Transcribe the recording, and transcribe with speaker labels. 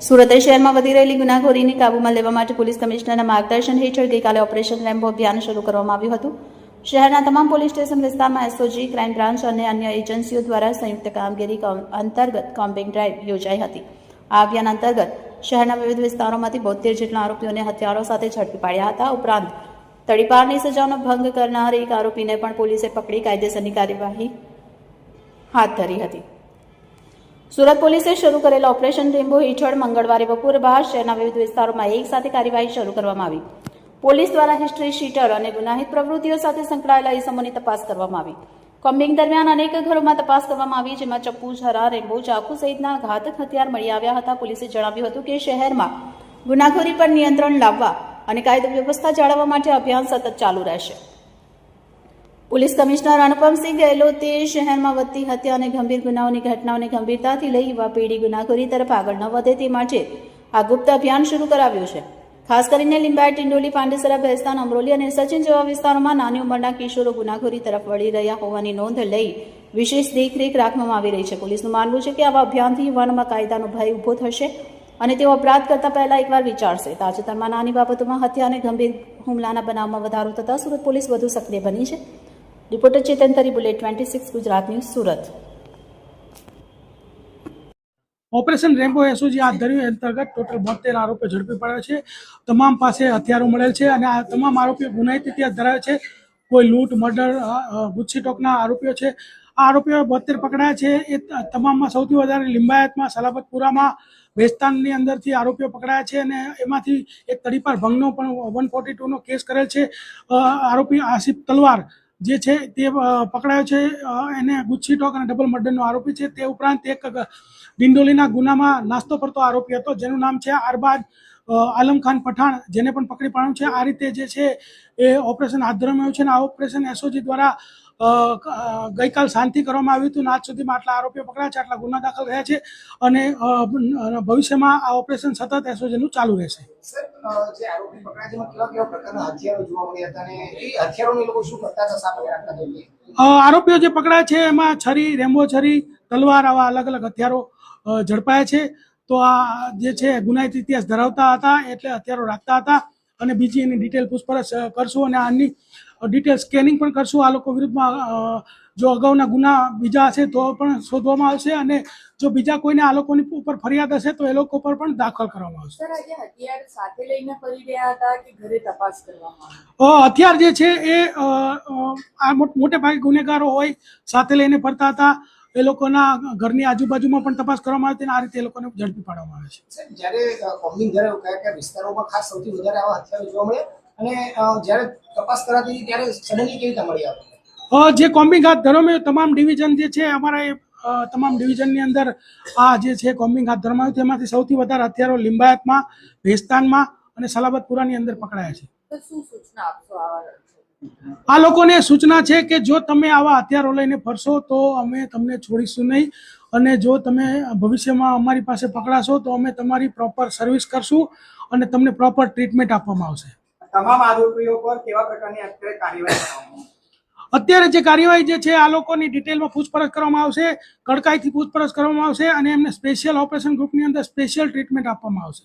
Speaker 1: સુરત શહેરમાં વધી રહેલી ગુનાખોરીને કાબૂમાં લેવા માટે પોલીસ કમિશનરના માર્ગદર્શન હેઠળ ગઈકાલે ઓપરેશન રેમ્બો અભિયાન શરૂ કરવામાં આવ્યું હતું। શહેરના તમામ પોલીસ સ્ટેશન વિસ્તારમાં એસઓજી, ક્રાઇમ બ્રાન્ચ અને અન્ય એજન્સીઓ દ્વારા સંયુક્ત કામગીરી અંતર્ગત કોમ્બિંગ ડ્રાઇવ યોજાઈ હતી। આ અભિયાન અંતર્ગત શહેરના વિવિધ વિસ્તારોમાંથી 72 જેટલા આરોપીઓને હથિયારો સાથે ઝડપી પાડ્યા હતા। ઉપરાંત તડીપારની સજાનો ભંગ કરનાર એક આરોપીને પણ પોલીસે પકડી કાયદેસરની કાર્યવાહી હાથ ધરી હતી। સુરત પોલીસે શરૂ કરેલા ઓપરેશન રેમ્બો હેઠળ મંગળવારે બપોર બાદ શહેરના વિવિધ વિસ્તારોમાં એક સાથે કાર્યવાહી શરૂ કરવામાં આવી। પોલીસ દ્વારા હિસ્ટ્રી શીટર અને ગુનાહિત પ્રવૃત્તિઓ સાથે સંકળાયેલા ઇસમોની તપાસ કરવામાં આવી। કોમ્બિંગ દરમિયાન અનેક ઘરોમાં તપાસ કરવામાં આવી, જેમાં ચપ્પુ, ઝરા, રેમ્બો, ચાકુ સહિતના ઘાતક હથિયાર મળી આવ્યા હતા। પોલીસે જણાવ્યું હતું કે શહેરમાં ગુનાખોરી પર નિયંત્રણ લાવવા અને કાયદો વ્યવસ્થા જાળવવા માટે અભિયાન સતત ચાલુ રહેશે। પોલીસ કમિશનર અનુપમસિંહ ગેહલોતે શહેરમાં વધતી હત્યા અને ગંભીર ગુનાઓની ઘટનાઓને ગંભીરતાથી લઈ યુવા પેઢી ગુનાખોરી તરફ આગળ ન વધે તે માટે આ ગુપ્ત અભિયાન શરૂ કરાવ્યું છે। ખાસ કરીને લિંબાયત, ટિંડોલી, પાંડેસરા, ભેસ્તાન, અમરોલી અને સચિન જેવા વિસ્તારોમાં નાની ઉંમરના કિશોરો ગુનાખોરી તરફ વળી રહ્યા હોવાની નોંધ લઈ વિશેષ દેખરેખ રાખવામાં આવી રહી છે। પોલીસનું માનવું છે કે આવા અભિયાનથી યુવાનોમાં કાયદાનો ભય ઊભો થશે અને તેઓ અપરાધ કરતા પહેલા એકવાર વિચારશે। તાજેતરમાં નાની બાબતોમાં હત્યા અને ગંભીર હુમલાના બનાવમાં વધારો થતાં સુરત પોલીસ વધુ સક્રિય બની છે। રિપોર્ટર ચેતન તરી, bullet 26 Gujarat news, Surat.
Speaker 2: Operation Rambo SOG હાથ ધર્યું અંતર્ગત ટોટલ 72 આરોપીઓ ઝડપી પાડ્યા છે। તમામ પાસે હથિયારો મળેલ છે અને આ તમામ આરોપીઓ ગુનાહિત ઇતિહાસ ધરાવે છે। કોઈ લૂંટ, મર્ડર, ગુસ્સીટોકના આરોપીઓ છે। આ આરોપીઓ 72 પકડાયા છે। એ તમામમાં સૌથી વધારે લિંબાયતમાં, સલાબતપુરામાં, વેસ્તાનની અંદરથી આરોપીઓ પકડાયા છે અને એમાંથી એક તડીપાર ભંગનો પણ 142નો કેસ કરેલ છે। આરોપી આસિફ તલવાર જે છે તે પકડાયો છે। એને ગુસ્સીટોક અને ડબલ મર્ડરનો આરોપી છે। તે ઉપરાંત એક ડિંડોલીના ગુનામાં નાસ્તો કરતો આરોપી હતો, જેનું નામ છે અરબાજ આલમ ખાન પઠાણ, જેને પણ પકડી પાડ્યો છે। આ રીતે જે છે એ ઓપરેશન હાથ ધરવામાં આવ્યું છે અને આ ઓપરેશન એસઓજી દ્વારા ગઈકાલ શાંતિ કરવામાં આવ્યું હતું અને આજ સુધીમાં આટલા આરોપીઓ પકડાયા છે, આટલા ગુના દાખલ થયા છે અને ભવિષ્યમાં આ ઓપરેશન સતત એસઓજીનું ચાલુ રહેશે। આરોપીઓ જે પકડાયા છે એમાં છરી, રેમ્બો છરી, તલવાર, આવા અલગ અલગ હથિયારો ઝડપાયા છે। તો આ જે છે ગુનાહિત ઇતિહાસ ધરાવતા હતા, એટલે હથિયારો રાખતા હતા અને બીજી એની ડિટેલ પૂછપરછ કરશું અને આની ડિટેલ સ્કેનિંગ પણ કરશું। આ લોકો વિરુદ્ધમાં જો અગાઉના ગુના બીજા હશે તો પણ શોધવામાં આવશે અને જો બીજા કોઈને આ લોકોની ઉપર ફરિયાદ હશે તો એ લોકો પર પણ દાખલ કરવામાં આવશે।
Speaker 3: હથિયાર સાથે લઈને ફરી રહ્યા હતા કે ઘરે તપાસ કરવામાં?
Speaker 2: હથિયાર જે છે એ આ મોટે ભાગે ગુનેગારો હોય સાથે લઈને ફરતા હતા। એ લોકોના ઘરની આજુબાજુમાં પણ તપાસ કરવામાં આવી અને આ રીતે એ લોકોને ઝડપી પાડવામાં આવે છે।
Speaker 4: જ્યારે કોમ્બિંગ જ્યારે કયા વિસ્તારોમાં ખાસ સૌથી વધારે આવા હથિયારો જોવા મળે અને જ્યારે તપાસ કરાતી ત્યારે સડનલી કેવી રીતે મળી આવે?
Speaker 2: જે કોમ્બિંગ હાથ ધરવામાં તમામ ડિવિઝન જે છે અમારા તમામ ડિવિઝનની અંદર આ જે છે કોમ્બિંગ હાથ ધરવામાં આવ્યું, તેમાંથી સૌથી વધારે હથિયારો લિંબાયતમાં, ભેસ્તાનમાં અને સલાબતપુરાની અંદર પકડાયા છે।
Speaker 3: શું સૂચના આપશો?
Speaker 2: આ લોકોને સૂચના છે કે જો તમે આવા હથિયારો લઈને ફરશો તો અમે તમને છોડીશું નહીં અને જો તમે ભવિષ્યમાં અમારી પાસે પકડાશો તો અમે તમારી પ્રોપર સર્વિસ કરશું અને તમને પ્રોપર ટ્રીટમેન્ટ આપવામાં આવશે।
Speaker 4: તમામ આરોપીઓ પર કેવા પ્રકારની અત્યારે કાર્યવાહી?
Speaker 2: અત્યારે જે કાર્યવાહી જે છે આ લોકોની ડિટેલમાં પૂછપરછ કરવામાં આવશે, કડકાઈથી પૂછપરછ કરવામાં આવશે અને એમને સ્પેશિયલ ઓપરેશન ગ્રુપની અંદર સ્પેશિયલ ટ્રીટમેન્ટ આપવામાં આવશે।